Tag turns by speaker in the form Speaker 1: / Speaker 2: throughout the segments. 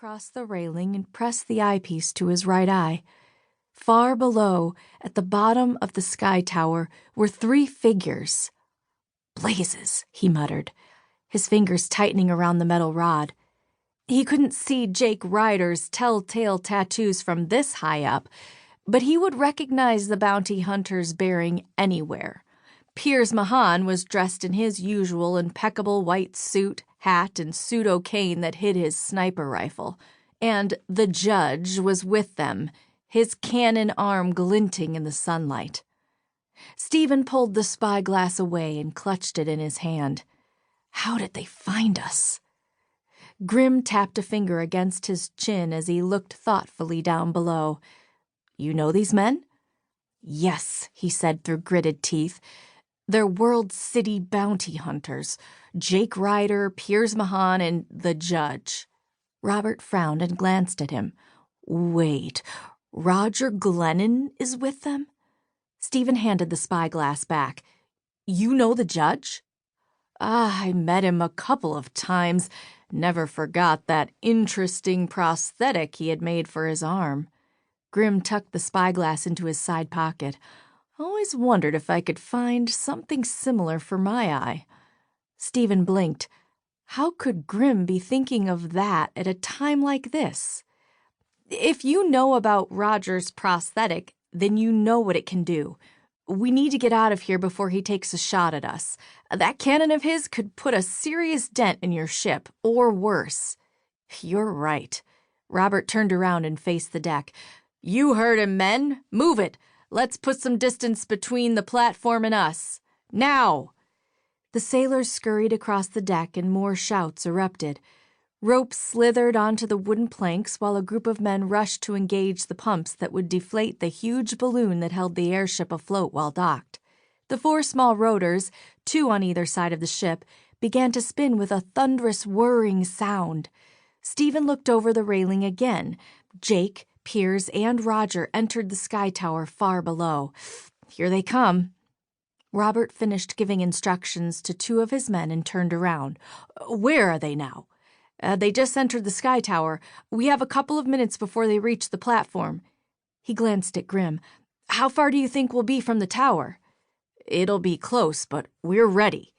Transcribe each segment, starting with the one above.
Speaker 1: across the railing and pressed the eyepiece to his right eye. Far below, at the bottom of the sky tower, were 3 figures. "Blazes," he muttered, his fingers tightening around the metal rod. He couldn't see Jake Ryder's telltale tattoos from this high up, but he would recognize the bounty hunter's bearing anywhere. Piers Mahan was dressed in his usual impeccable white suit, hat, and pseudo-cane that hid his sniper rifle, and the judge was with them, his cannon arm glinting in the sunlight. Stephen pulled the spyglass away and clutched it in his hand. How did they find us? Grim tapped a finger against his chin as he looked thoughtfully down below. "You know these men?" "Yes," he said through gritted teeth. "They're World City bounty hunters. Jake Ryder, Piers Mahan, and the judge." Robert frowned and glanced at him. "Wait, Roger Glennon is with them?" Stephen handed the spyglass back. "You know the judge?" "I met him a couple of times. Never forgot that interesting prosthetic he had made for his arm." Grim tucked the spyglass into his side pocket. "Always wondered if I could find something similar for my eye." Stephen blinked. How could Grim be thinking of that at a time like this? "If you know about Roger's prosthetic, then you know what it can do. We need to get out of here before he takes a shot at us. That cannon of his could put a serious dent in your ship, or worse." "You're right." Robert turned around and faced the deck. "You heard him, men. Move it. Let's put some distance between the platform and us. Now!" The sailors scurried across the deck and more shouts erupted. Ropes slithered onto the wooden planks while a group of men rushed to engage the pumps that would deflate the huge balloon that held the airship afloat while docked. The 4 small rotors, 2 on either side of the ship, began to spin with a thunderous whirring sound. Stephen looked over the railing again. Jake, Piers, and Roger entered the sky tower far below. "Here they come." Robert finished giving instructions to 2 of his men and turned around. "Where are they now?" They just entered the sky tower. We have a couple of minutes before they reach the platform." He glanced at Grim. "How far do you think we'll be from the tower?" "It'll be close, but we're ready."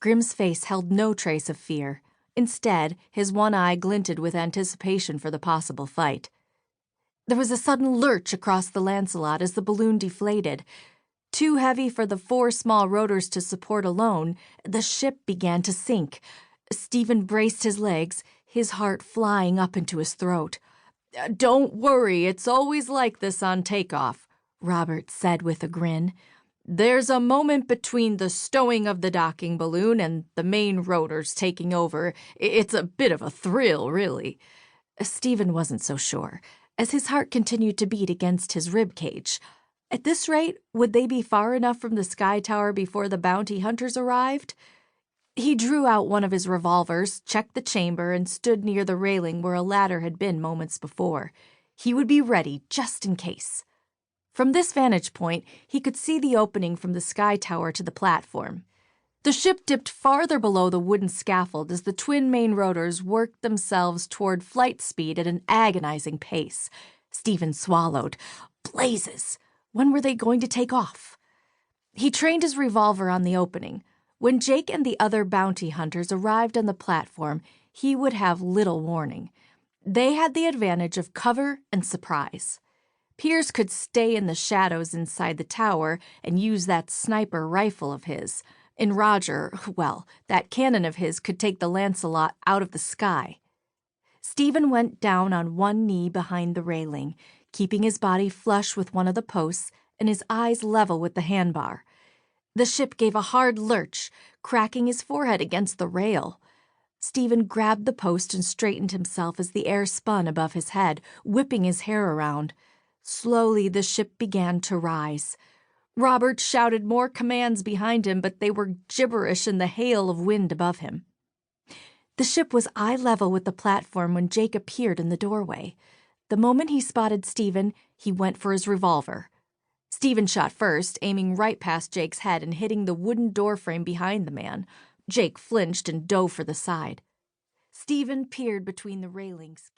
Speaker 1: Grim's face held no trace of fear. Instead, his one eye glinted with anticipation for the possible fight. There was a sudden lurch across the Lancelot as the balloon deflated. Too heavy for the 4 small rotors to support alone, the ship began to sink. Stephen braced his legs, his heart flying up into his throat. "Don't worry, it's always like this on takeoff," Robert said with a grin. "There's a moment between the stowing of the docking balloon and the main rotors taking over. It's a bit of a thrill, really." Stephen wasn't so sure, as his heart continued to beat against his rib cage. At this rate, would they be far enough from the sky tower before the bounty hunters arrived? He drew out one of his revolvers, checked the chamber, and stood near the railing where a ladder had been moments before. He would be ready just in case. From this vantage point, he could see the opening from the sky tower to the platform. The ship dipped farther below the wooden scaffold as the twin main rotors worked themselves toward flight speed at an agonizing pace. Stephen swallowed. Blazes! When were they going to take off? He trained his revolver on the opening. When Jake and the other bounty hunters arrived on the platform, he would have little warning. They had the advantage of cover and surprise. Piers could stay in the shadows inside the tower and use that sniper rifle of his. And Roger, well, that cannon of his could take the Lancelot out of the sky. Stephen went down on one knee behind the railing, keeping his body flush with one of the posts and his eyes level with the handbar. The ship gave a hard lurch, cracking his forehead against the rail. Stephen grabbed the post and straightened himself as the air spun above his head, whipping his hair around. Slowly, the ship began to rise. Robert shouted more commands behind him, but they were gibberish in the hail of wind above him. The ship was eye level with the platform when Jake appeared in the doorway. The moment he spotted Stephen, he went for his revolver. Stephen shot first, aiming right past Jake's head and hitting the wooden doorframe behind the man. Jake flinched and dove for the side. Stephen peered between the railings.